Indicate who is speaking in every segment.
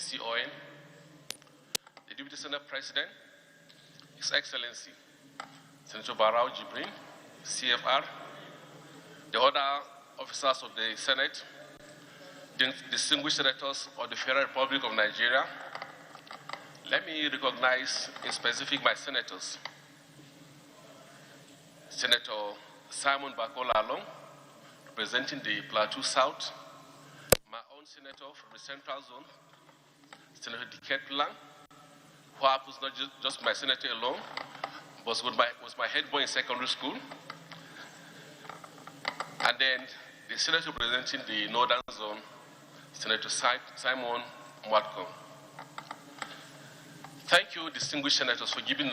Speaker 1: DCON, the Deputy Senate President, His Excellency Senator Barau Jibrin, CFR, the other officers of the Senate, the distinguished senators of the Federal Republic of Nigeria. Let me recognize in specific my senators. Senator Simon Bakola Along, representing the Plateau South, my own senator from the Central Zone, Senator Diket Lang, who happens not just my senator alone, but was my head boy in secondary school. And then the senator representing the Northern Zone, Senator Simon Mwatko. Thank you, distinguished senators, for giving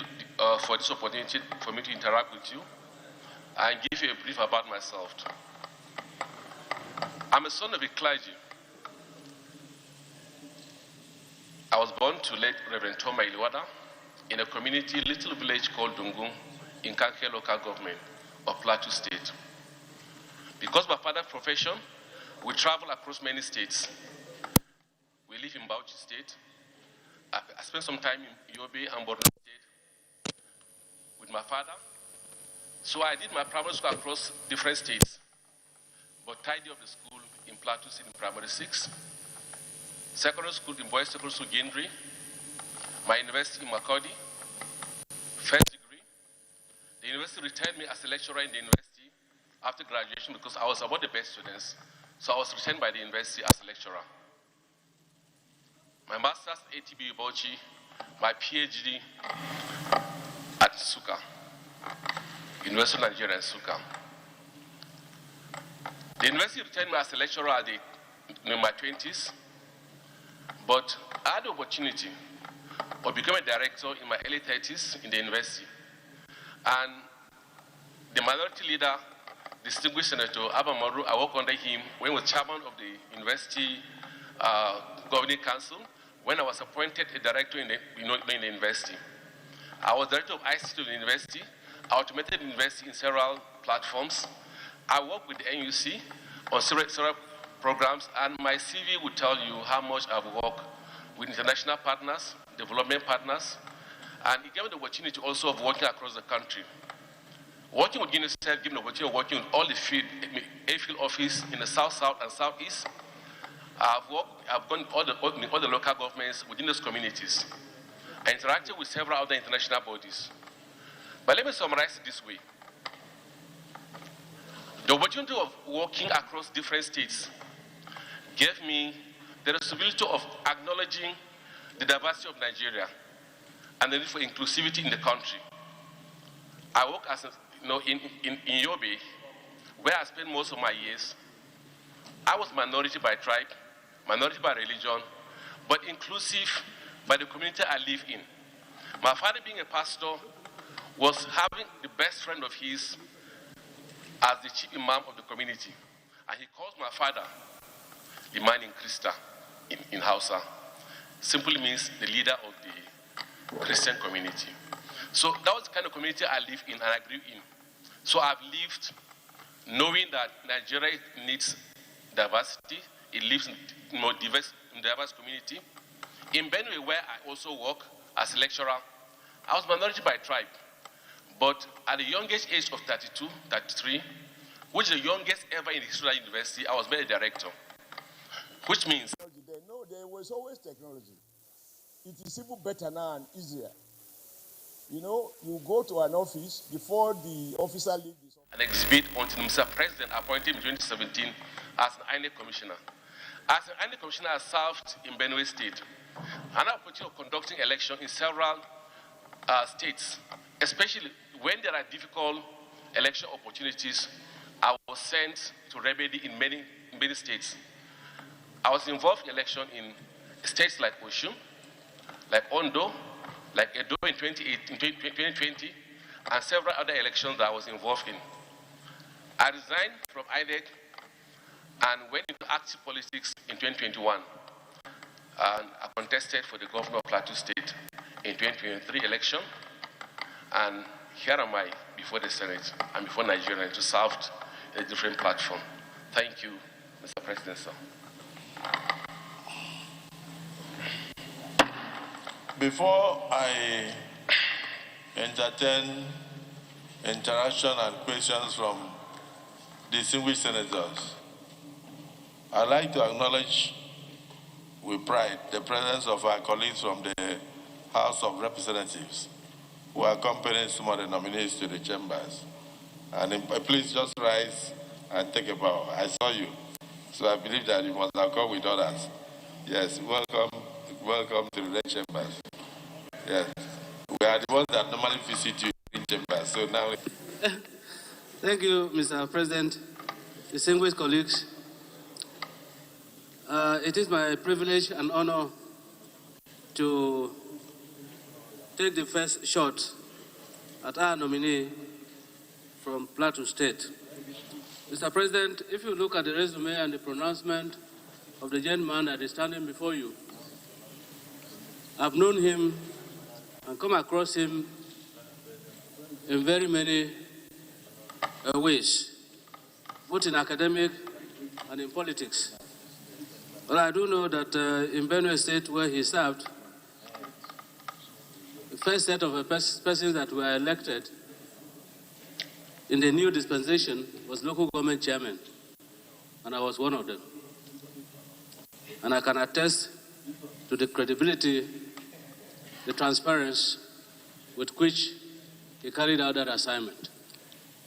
Speaker 1: for this opportunity for me to interact with you and give you a brief about myself. I'm a son of a clergy. I was born to late Reverend Toma Yilwatda in a community, little village called Dungun in Kanke local government of Plateau State. Because of my father's profession, we travel across many states. We live in Bauchi State. I spent some time in Yobe and Borno State with my father. So I did my primary school across different states, but tidy up the school in Plateau State in primary 6. Secondary school in Boys Secondary School, Gendry. My university in Makurdi. First degree. The university retained me as a lecturer in the university after graduation because I was among the best students. So I was retained by the university as a lecturer. My master's ATB Bauchi, my PhD at Suka, University of Nigeria, Suka. The university retained me as a lecturer in my 20s, but I had the opportunity of becoming a director in my early 30s in the university. And the minority leader, distinguished Senator Abamaru, I worked under him when he was chairman of the university governing council, when I was appointed a director in the university. I was director of ICT of the university. I automated the university in several platforms. I worked with the NUC on several programs, and my CV would tell you how much I've worked with international partners, development partners, and it gave me the opportunity also of working across the country. Working with UNICEF gave me the opportunity of working with all the field office in the South, South, and Southeast. I've gone all the local governments within those communities. I interacted with several other international bodies. But let me summarize it this way. The opportunity of working across different states gave me the responsibility of acknowledging the diversity of Nigeria and the need for inclusivity in the country. I work as in Yobe, where I spent most of my years. I was minority by tribe, minority by religion, but inclusive by the community I live in. My father, being a pastor, was having the best friend of his as the chief imam of the community. And he calls my father the man in Christa in Hausa. Simply means the leader of the Christian community. So that was the kind of community I live in and I grew in. So I've lived knowing that Nigeria needs diversity. It lives in a diverse community. In Benue, where I also work as a lecturer, I was minority by tribe. But at the youngest age of 32, 33, which is the youngest ever in the history of the university, I was made a director. Which means...
Speaker 2: No, there was always technology. It is even better now and easier. You know, you go to an office before the officer leaves this office.
Speaker 1: An exhibit until Mr. President appointed me in 2017 as an INEC commissioner. As an INEC commissioner, I served in Benue State. An opportunity of conducting elections in several states, especially when there are difficult election opportunities. I was sent to remedy in many states. I was involved in election in states like Osun, like Ondo, like Edo in 2020, and several other elections that I was involved in. I resigned from INEC and went into active politics in 2021. And I contested for the governor of Plateau State in 2023 election. And here am I before the Senate and before Nigeria to serve a different platform. Thank you, Mr. President, sir.
Speaker 3: Before I entertain interaction and questions from distinguished senators, I'd like to acknowledge with pride the presence of our colleagues from the House of Representatives who accompany some of the nominees to the chambers. And please just rise and take a bow. I saw you, so I believe that you must have come with others. Yes, welcome to the chambers. Yes, we are the ones that normally visit you in chambers, so now...
Speaker 4: Thank you, Mr. President, distinguished colleagues. It is my privilege and honor to take the first shot at our nominee from Plateau State. Mr. President, if you look at the resume and the pronouncement of the gentleman that is standing before you, I've known him and come across him in very many ways, both in academic and in politics. But I do know that in Benue State, where he served, the first set of persons that were elected in the new dispensation was local government chairman, and I was one of them. And I can attest to the credibility, the transparency with which he carried out that assignment.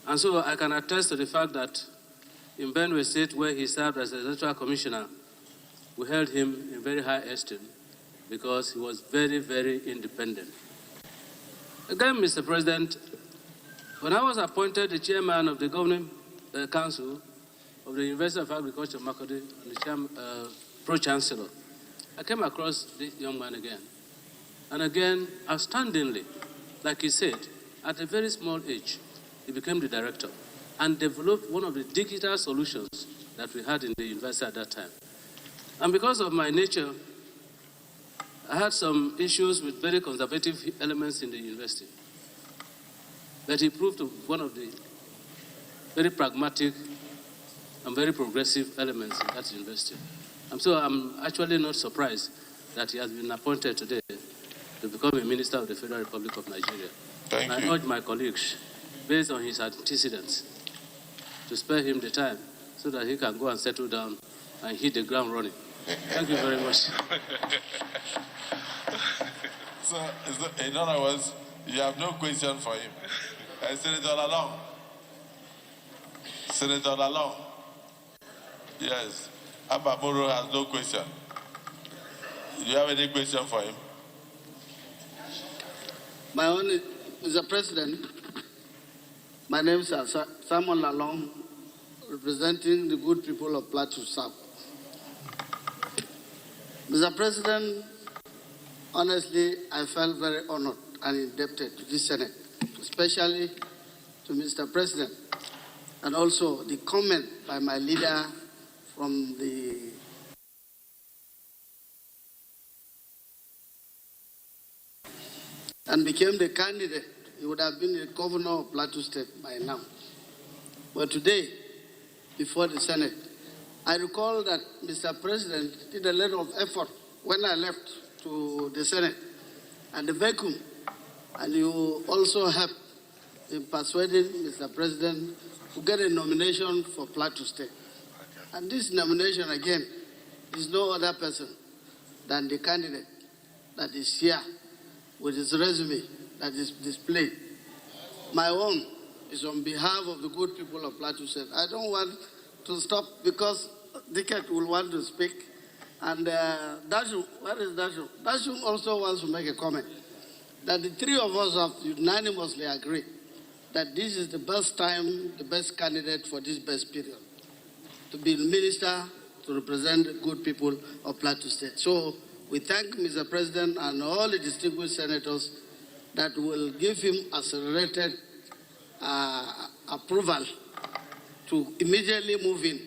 Speaker 4: And so I can attest to the fact that in Benue State, where he served as the electoral commissioner, we held him in very high esteem because he was very, very independent. Again, Mr. President, when I was appointed the chairman of the governing council of the University of Agriculture, Makurdi, and the pro-chancellor, I came across this young man again. And again, outstandingly, like he said, at a very small age, he became the director and developed one of the digital solutions that we had in the university at that time. And because of my nature, I had some issues with very conservative elements in the university. But he proved to be one of the very pragmatic and very progressive elements in that university. And so I'm actually not surprised that he has been appointed today to become a minister of the Federal Republic of Nigeria.
Speaker 3: Thank you.
Speaker 4: I urge my colleagues, based on his antecedents, to spare him the time so that he can go and settle down and hit the ground running. Thank you very much.
Speaker 3: So, in other words, you have no question for him. Senator Lalong. Senator Lalong. Yes. Abba Moro has no question. Do you have any question for him?
Speaker 5: My only, Mr. President, my name is Simon Lalong, representing the good people of Plateau South. Mr. President, honestly, I felt very honored and indebted to this Senate, especially to Mr. President, and also the comment by my leader from the and became the candidate. He would have been the governor of Plateau State by now. But today, before the Senate, I recall that Mr. President did a lot of effort when I left to the Senate and the vacuum, and you also helped in persuading Mr. President to get a nomination for Plateau State. And this nomination, again, is no other person than the candidate that is here with his resume that is displayed. My own is on behalf of the good people of Plateau State. I don't want to stop because Dickett will want to speak. And Dashu, where is Dashu? Dashu also wants to make a comment that the three of us have unanimously agreed that this is the best time, the best candidate for this best period to be minister to represent the good people of Plateau State. So we thank Mr. President and all the distinguished senators that will give him accelerated approval to immediately move in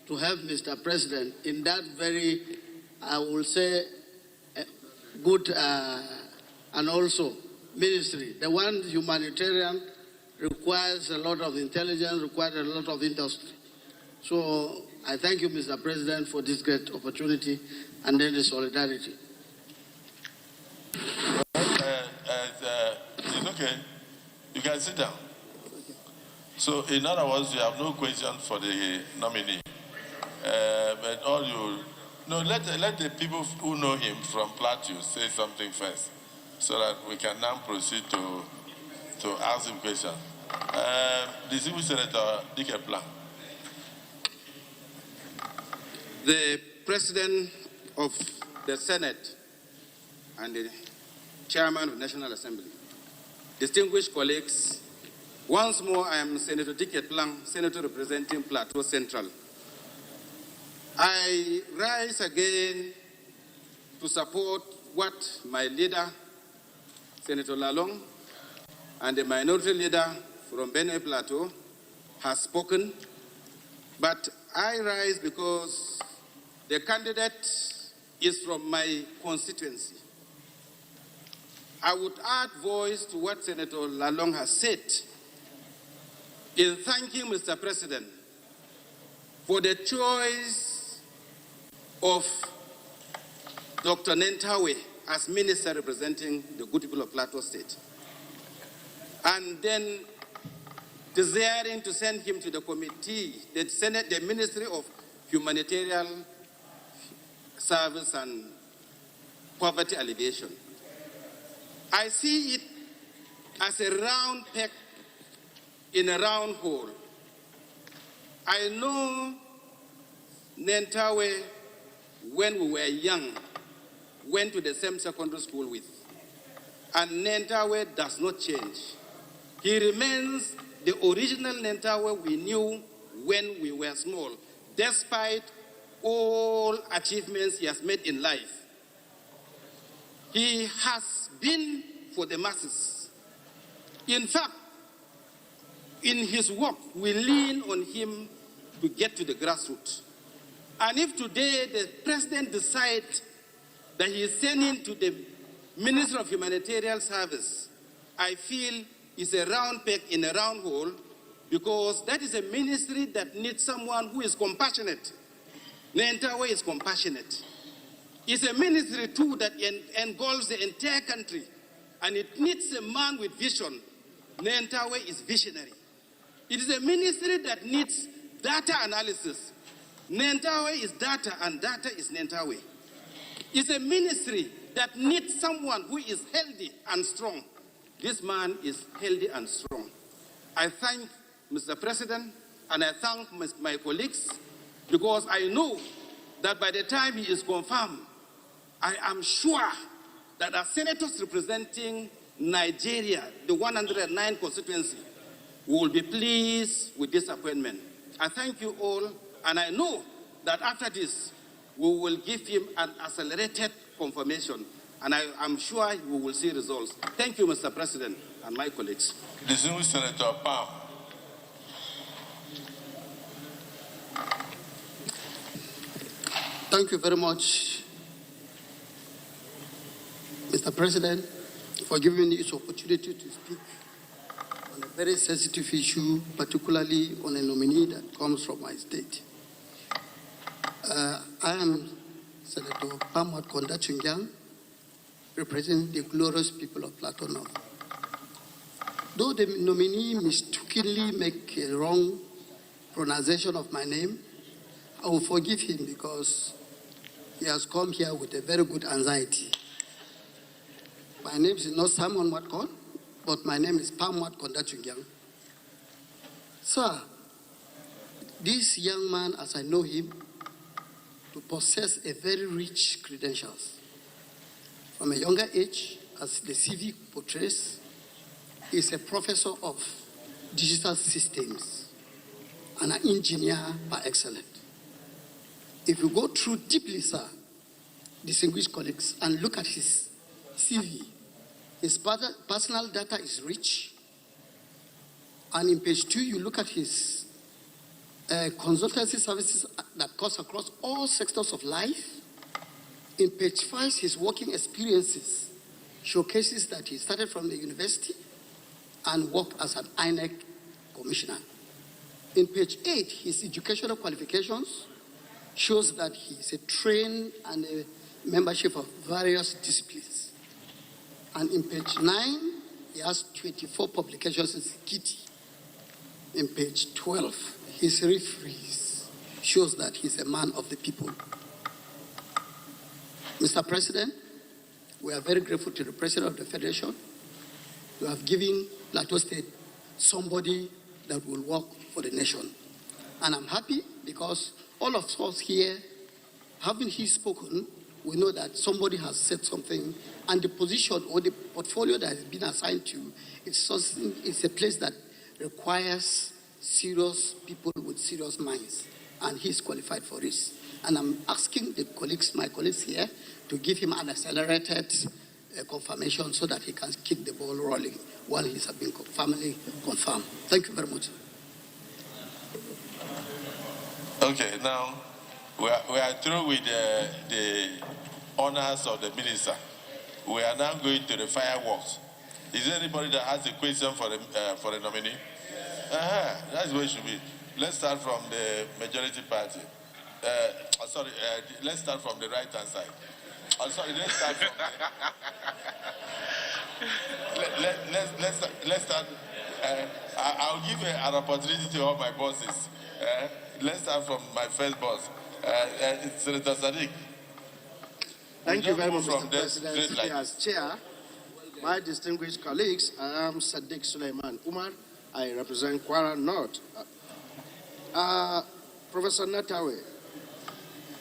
Speaker 5: to help Mr. President in that very, I will say, good and also ministry. The one humanitarian requires a lot of intelligence, requires a lot of industry. So I thank you, Mr. President, for this great opportunity and then the solidarity.
Speaker 3: Okay, you can sit down. So, in other words, you have no question for the nominee. But all you, no, let the people who know him from Plateau say something first, so that we can now proceed to ask him questions. Distinguished Senator Dike Plan.
Speaker 6: The President of the Senate and the Chairman of the National Assembly, distinguished colleagues, once more I am Senator Dike Plan, Senator representing Plateau Central. I rise again to support what my leader, Senator Lalong, and the minority leader from Benue Plateau has spoken, but I rise because the candidate is from my constituency. I would add voice to what Senator Lalong has said in thanking Mr. President for the choice of Dr. Nentawe as minister representing the good people of Plateau State, and then desiring to send him to the committee, the Senate, the Ministry of Humanitarian Service and Poverty Alleviation. I see it as a round peg in a round hole. I know Nentawe, when we were young, went to the same secondary school with, and Nentawe does not change. He remains the original Nentawe we knew when we were small, despite all achievements he has made in life. He has been for the masses. In fact, in his work, we lean on him to get to the grassroots. And if today the president decides that he is sending to the Ministry of Humanitarian Service, I feel it's a round peg in a round hole, because that is a ministry that needs someone who is compassionate. Nentawe is compassionate. It's a ministry too that engulfs the entire country, and it needs a man with vision. Nentawe is visionary. It is a ministry that needs data analysis. Nentawe is data, and data is Nentawe. It's a ministry that needs someone who is healthy and strong. This man is healthy and strong. I thank Mr. President, and I thank my colleagues, because I know that by the time he is confirmed, I am sure that as senators representing Nigeria, the 109 constituency, will be pleased with this appointment. I thank you all, and I know that after this, we will give him an accelerated confirmation, and I am sure we will see results. Thank you, Mr. President, and my colleagues.
Speaker 3: Distinguished Senator Pam.
Speaker 5: Thank you very much, Mr. President, for giving me this opportunity to speak on a very sensitive issue, particularly on a nominee that comes from my state. I am Senator Pam Konda, representing the glorious people of Plateau North. Though the nominee mistakenly make a wrong pronunciation of my name, I will forgive him because he has come here with a very good anxiety. My name is not Simon Watkon, but my name is Pam Konda. Sir, this young man, as I know him, to possess a very rich credentials. From a younger age, as the CV portrays, he is a professor of digital systems and an engineer par excellence. If you go through deeply, sir, distinguished colleagues, and look at his CV, his personal data is rich. And in page 2, you look at his consultancy services that cuts across all sectors of life. In page 5, his working experiences showcases that he started from the university and worked as an INEC commissioner. In page 8, his educational qualifications shows that he is a trained and a membership of various disciplines. And in page 9, He has 24 publications in Kitty. In page 12, his referees shows that he's a man of the people. Mr. President, we are very grateful to the President of the Federation. You have given Plateau State somebody that will work for the nation. And I'm happy because all of us here, having he spoken, we know that somebody has said something, and the position or the portfolio that has been assigned to, it's a place that requires serious people with serious minds, and he's qualified for this. And I'm asking my colleagues here, to give him an accelerated confirmation so that he can keep the ball rolling while he's been formally confirmed. Thank you very much.
Speaker 3: Okay, now we are through with the honors of the minister. We are now going to the fireworks. Is there anybody that has a question for the nominee? That's where it should be. Let's start from the majority party. Let's start from the right-hand side. Let's start from let's start. I'll give an opportunity to all my bosses. Let's start from my first boss, Senator Sadiq.
Speaker 7: Thank you very much, Mr. President. As chair, my distinguished colleagues, I am Sadiq Suleiman Umar. I represent Kwara North. Professor Nentawe,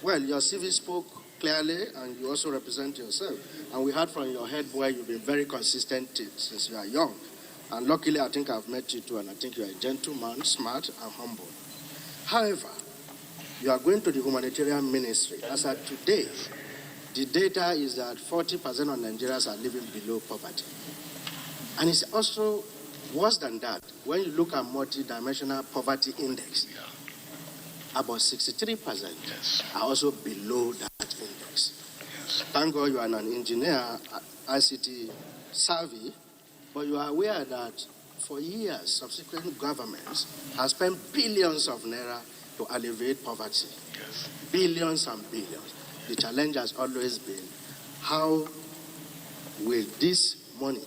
Speaker 7: well, your CV spoke clearly, and you also represent yourself. And we heard from your head boy, you've been very consistent since you are young. And luckily, I think I've met you too, and I think you are a gentleman, smart, and humble. However, you are going to the humanitarian ministry. As of today, the data is that 40% of Nigerians are living below poverty. And it's also worse than that. When you look at multidimensional poverty index, about 63% are also below that index. Thank God you are an engineer, ICT savvy, but you are aware that for years, subsequent governments have spent billions of naira to alleviate poverty. Billions and billions. The challenge has always been, how will this money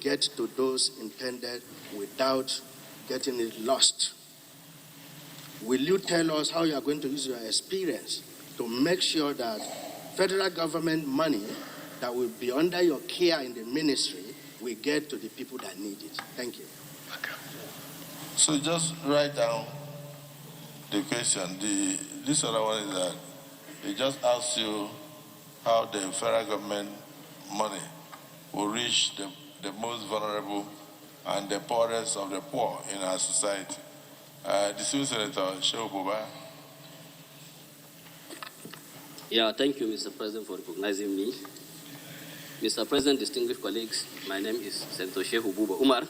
Speaker 7: get to those intended without getting it lost? Will you tell us how you are going to use your experience to make sure that federal government money that will be under your care in the ministry will get to the people that need it? Thank you.
Speaker 3: Okay. So just write down the question. This other one is that it just asks you how the federal government money will reach the most vulnerable and the poorest of the poor in our society. Distinguished Senator Shehu Buba.
Speaker 8: Yeah, thank you, Mr. President, for recognizing me. Mr. President, distinguished colleagues, my name is Senator Shehu Buba Umar,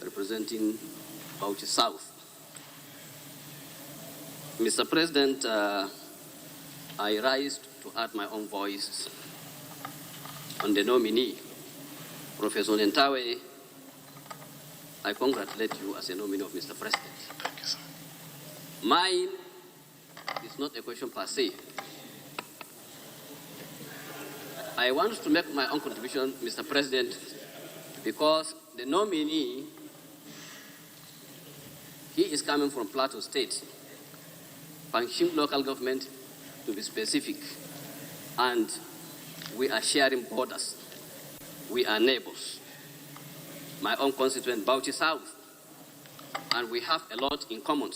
Speaker 8: representing Bauchi South. Mr. President, I rise to add my own voice on the nominee, Professor Nentawe. I congratulate you as a nominee of Mr. President.
Speaker 3: Thank you, sir.
Speaker 8: Mine is not a question per se. I want to make my own contribution, Mr. President, because the nominee, he is coming from Plateau State, Panchim local government, to be specific, and we are sharing borders. We are neighbors. My own constituent, Bauchi South, and we have a lot in common.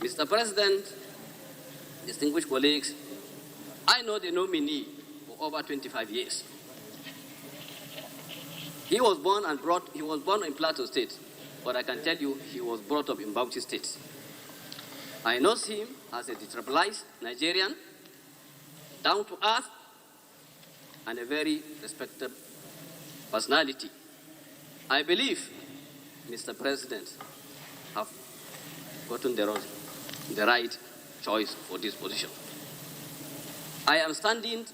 Speaker 8: Mr. President, distinguished colleagues, I know the nominee for over 25 years. He was born in Plateau State, but I can tell you he was brought up in Bauchi State. I know him as a detribalized Nigerian, down to earth, and a very respected personality. I believe, Mr. President, have gotten the right choice for this position. I am standing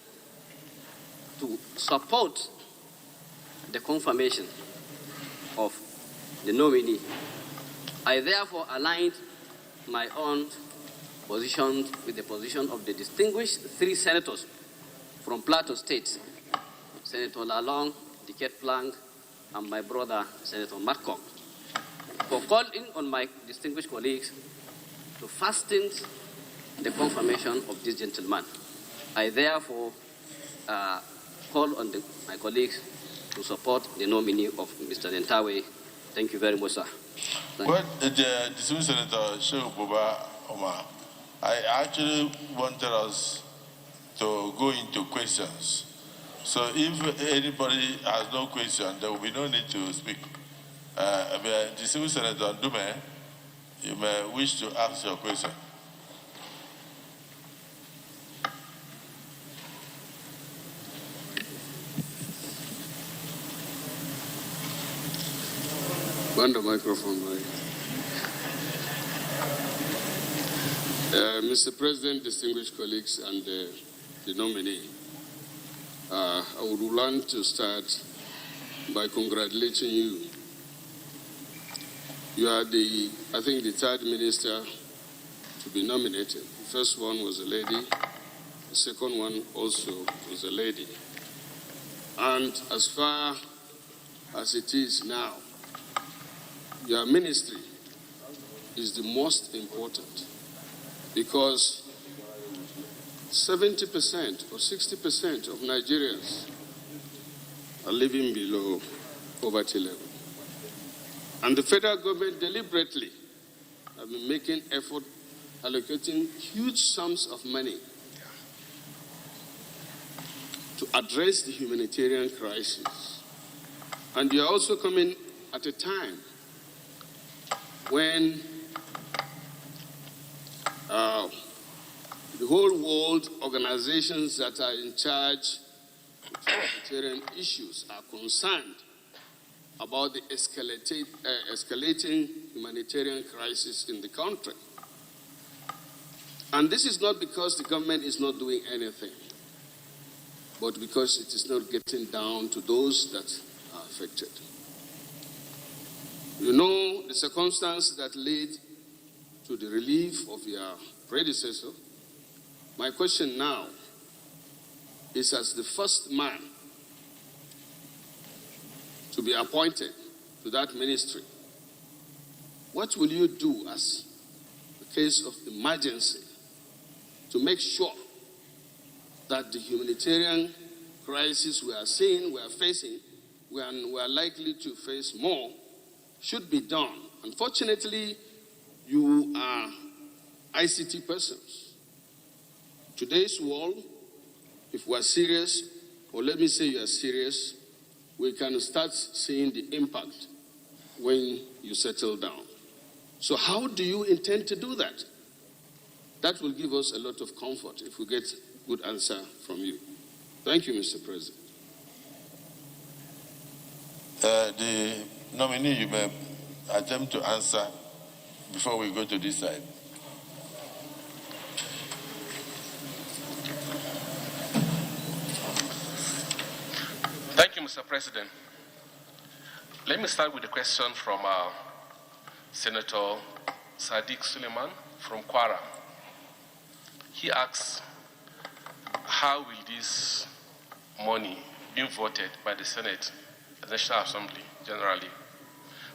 Speaker 8: to support the confirmation of the nominee. I therefore aligned my own position with the position of the distinguished three senators from Plateau State, Senator Lalong, Ticket Plank, and my brother, Senator Markov, for calling on my distinguished colleagues to fasten the confirmation of this gentleman. I therefore call on my colleagues to support the nominee of Mr. Nentawe. Thank you very much, sir.
Speaker 3: Well, the distinguished Senator Sheikh Buba Omar, I actually wanted us to go into questions. So if anybody has no question, there will be no need to speak. Distinguished Senator Ndume, you may wish to ask your question.
Speaker 9: On the microphone, Mr. President, distinguished colleagues, and the nominee, I would like to start by congratulating you. You are I think, the third minister to be nominated. The first one was a lady. The second one also was a lady. And as far as it is now, your ministry is the most important, because 70% or 60% of Nigerians are living below poverty level. And the federal government deliberately have been making effort, allocating huge sums of money to address the humanitarian crisis. And you are also coming at a time when the whole world organizations that are in charge of humanitarian issues are concerned about the escalating humanitarian crisis in the country. And this is not because the government is not doing anything, but because it is not getting down to those that are affected. You know the circumstance that led to the relief of your predecessor. My question now is, as the first man to be appointed to that ministry, what will you do as a case of emergency to make sure that the humanitarian crisis we are facing, we are likely to face more, should be done? Unfortunately, you are ICT persons. Today's world, if we are serious, or let me say you are serious, we can start seeing the impact when you settle down. So how do you intend to do that? That will give us a lot of comfort if we get a good answer from you. Thank you, Mr. President.
Speaker 3: The nominee, you may attempt to answer before we go to this side.
Speaker 1: Thank you, Mr. President. Let me start with a question from Senator Sadiq Suleiman from Kwara. He asks, how will this money being voted by the Senate, the National Assembly generally,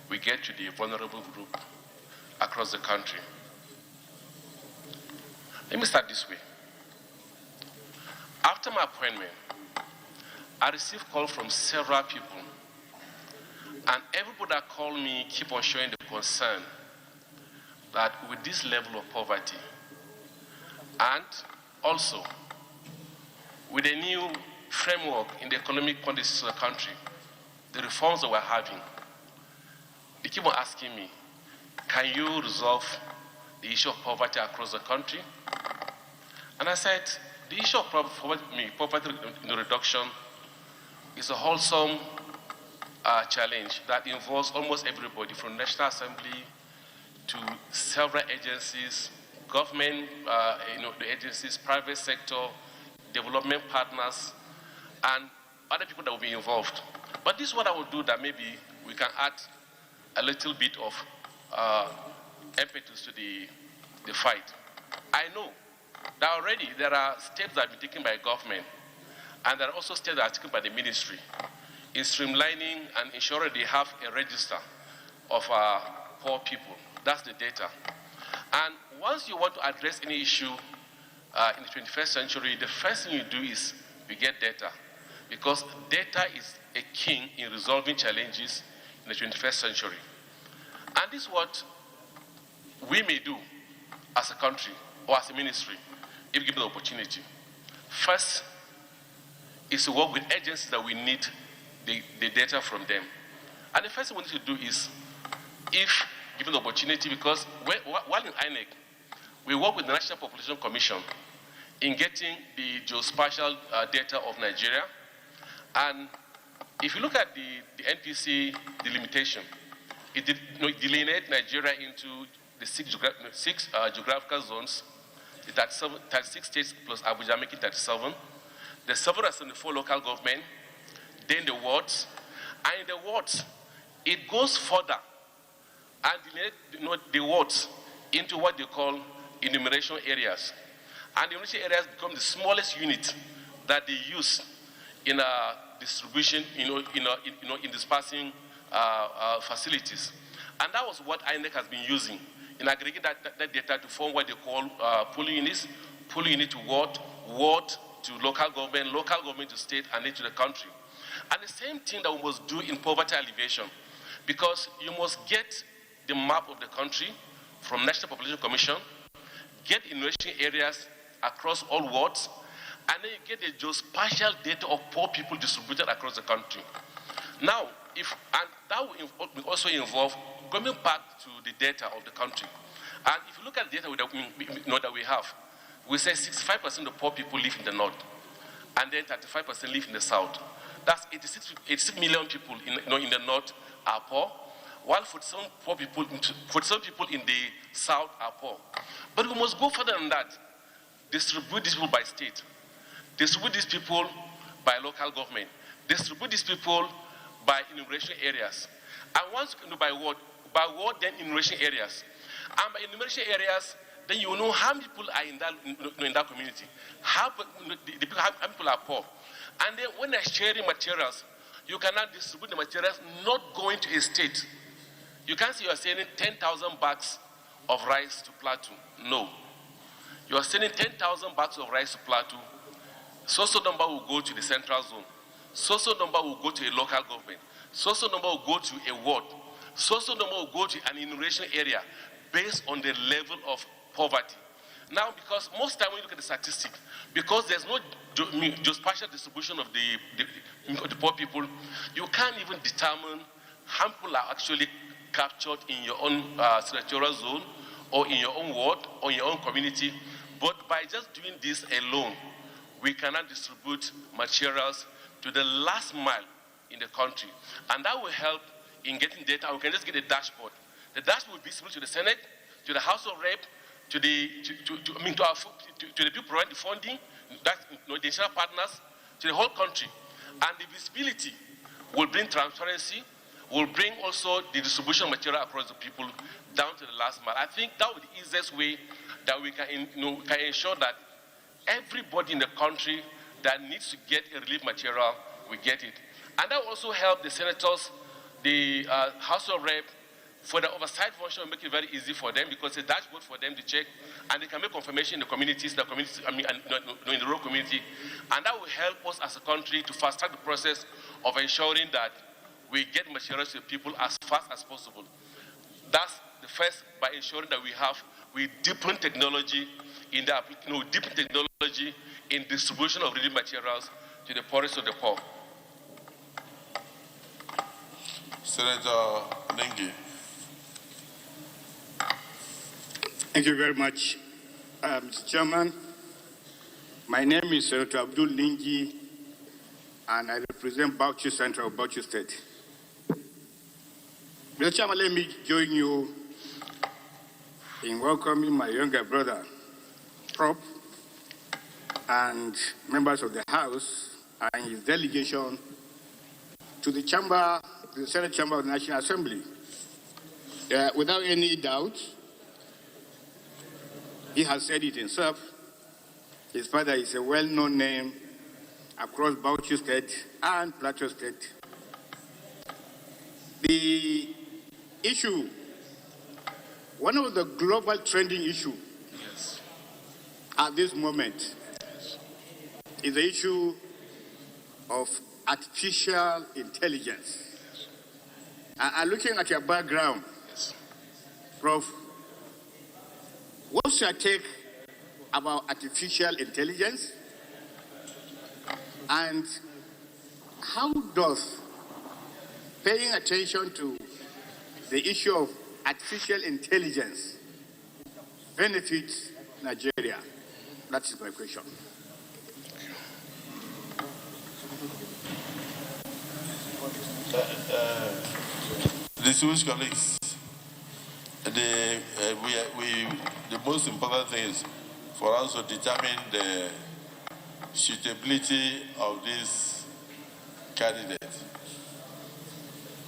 Speaker 1: we get to the vulnerable group across the country? Let me start this way. After my appointment, I received calls from several people, and everybody that called me keep on showing the concern that with this level of poverty, and also with a new framework in the economic conditions of the country, the reforms that we're having, they keep on asking me, can you resolve the issue of poverty across the country? And I said, the issue of poverty reduction is a wholesome challenge that involves almost everybody, from National Assembly to several agencies, government, the agencies, private sector, development partners, and other people that will be involved. But this is what I will do, that maybe we can add a little bit of impetus to the fight. I know that already there are steps that have been taken by government, and there are also steps that are taken by the ministry in streamlining and ensuring they have a register of poor people. That's the data. And once you want to address any issue in the 21st century, the first thing you do is you get data, because data is a king in resolving challenges in the 21st century. And this is what we may do as a country or as a ministry if given the opportunity. First is to work with agencies that we need the data from them. And the first thing we need to do is, if given the opportunity, because while in INEC, we work with the National Population Commission in getting the geospatial data of Nigeria. And if you look at the NPC delimitation, it delineates Nigeria into the six geographical zones, the 36 states plus Abuja making 37. The 774 local government, then the wards, and in the wards, it goes further and delineate the wards into what they call enumeration areas. And the enumeration areas become the smallest unit that they use in distribution, in dispersing facilities. And that was what INEC has been using in aggregating that data to form what they call polling units to ward to local government to state, and then to the country. And the same thing that we must do in poverty alleviation, because you must get the map of the country from National Population Commission, get enumeration areas across all wards, and then you get the geospatial data of poor people distributed across the country. Now, and that will also involve going back to the data of the country. And if you look at the data that we have, we say 65% of poor people live in the north, and then 35% live in the south. That's 86 million people in the north are poor, while 47 people in the south are poor. But we must go further than that. Distribute these people by state. Distribute these people by local government. Distribute these people by enumeration areas. And once you know by ward, then enumeration areas. And by enumeration areas, then you know how many people are in that community, how people are poor. And then when they're sharing materials, you cannot distribute the materials not going to a state. You can't say you are sending 10,000 bags of rice to Plateau. No. You are sending 10,000 bags of rice to Plateau. So number will go to the central zone. So number will go to a local government. So number will go to a ward. So number will go to an enumeration area based on the level of poverty. Now, because most time when you look at the statistics, because there's no geospatial distribution of the poor people, you can't even determine how people are actually captured in your own senatorial zone, or in your own ward, or in your own community. But by just doing this alone, we cannot distribute materials to the last mile in the country. And that will help in getting data. We can just get a dashboard. The dashboard will be visible to the Senate, to the House of Rep, to the people providing the funding, that's the international partners, to the whole country. And the visibility will bring transparency, will bring also the distribution of material across the people down to the last mile. I think that would be the easiest way that we can, can ensure that everybody in the country that needs to get a relief material will get it. And that will also help the senators, the House of Rep, for the oversight function, make it very easy for them, because it's a dashboard for them to check, and they can make confirmation in the communities, in the rural community, and that will help us as a country to fast track the process of ensuring that we get materials to people as fast as possible. That's the first, by ensuring that we deepen technology in in distribution of relief materials to the poorest of the poor.
Speaker 3: Senator Ningi.
Speaker 10: Thank you very much, Mr. Chairman. My name is Senator Abdul Ningi, and I represent Bauchi Central, Bauchi State. Mr. Chairman, let me join you in welcoming my younger brother, Prop, and members of the House and his delegation to the chamber, the Senate Chamber of the National Assembly. Without any doubt, he has said it himself. His father is a well-known name across Bauchi State and Plateau State The issue, one of the global trending issues at this moment is the issue of artificial intelligence. And looking at your background, Prof, what's your take about artificial intelligence? And how does paying attention to the issue of artificial intelligence benefit Nigeria? That is my question.
Speaker 3: Distinguished colleagues, the most important thing is for us to determine the suitability of this candidate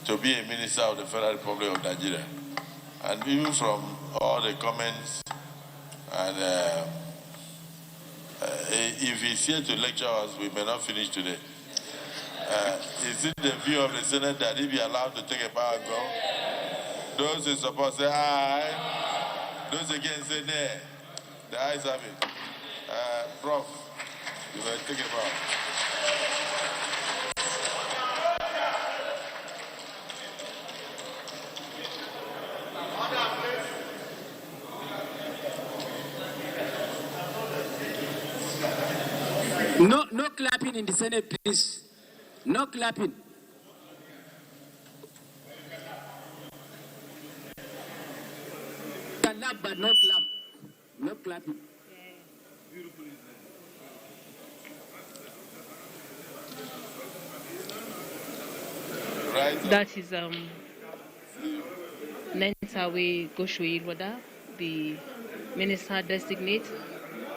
Speaker 3: to be a minister of the Federal Republic of Nigeria. And even from all the comments, and if he's here to lecture us, we may not finish today. Is it the view of the Senate that if you're allowed to take a power and go, those in support say aye, those against say nay. The ayes have it. Prof, you may take a power.
Speaker 11: No clapping in the Senate, please. No clapping. Clap, but no clap. No clapping.
Speaker 3: Right.
Speaker 12: That is Nentawe Yilwatda, the Minister Designate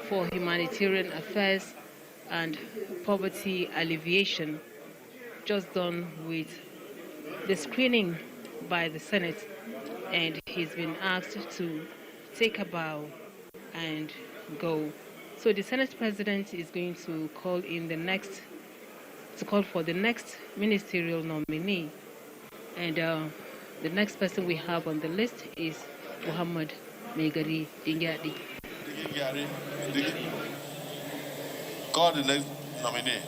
Speaker 12: for Humanitarian Affairs and Poverty Alleviation, just done with the screening by the Senate, and he's been asked to take a bow and go. So the Senate President is going to call for the next ministerial nominee, and the next person we have on the list is Muhammad Megari Dingyadi.
Speaker 3: Call the next nominee.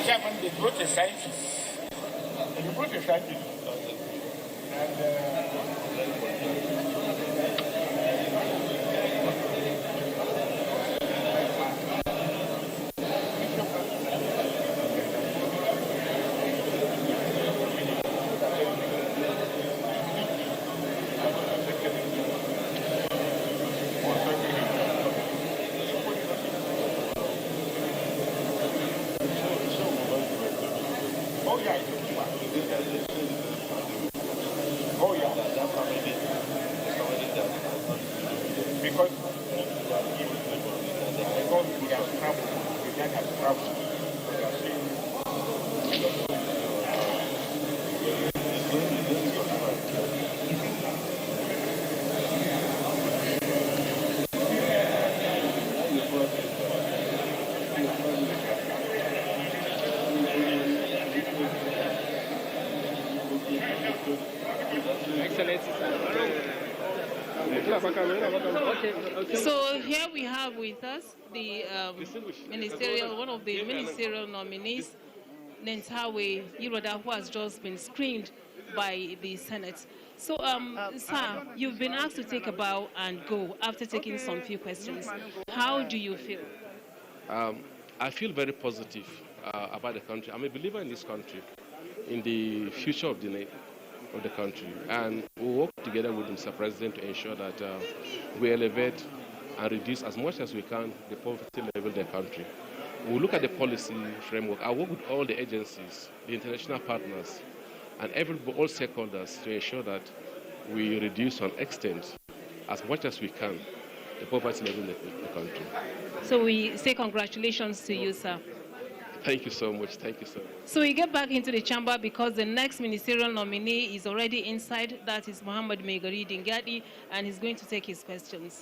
Speaker 10: Chairman, they brought a scientist. They brought a scientist.
Speaker 12: So here we have with us the ministerial, one of the ministerial nominees, Nentawe Yilwatda, who has just been screened by the Senate. So, sir, you've been asked to take a bow and go after taking some few questions. How do you feel?
Speaker 13: I feel very positive about the country. I'm a believer in this country, in the future of the country, and we'll work together with Mr. President to ensure that we elevate and reduce as much as we can the poverty level in the country. We'll look at the policy framework. I work with all the agencies, the international partners, and all stakeholders to ensure that we reduce on extent as much as we can the poverty level in the country.
Speaker 12: So we say congratulations to you, sir.
Speaker 13: Thank you so much. Thank you so much.
Speaker 12: So we get back into the chamber because the next ministerial nominee is already inside. That is Muhammad Megari Dingyadi, and he's going to take his questions.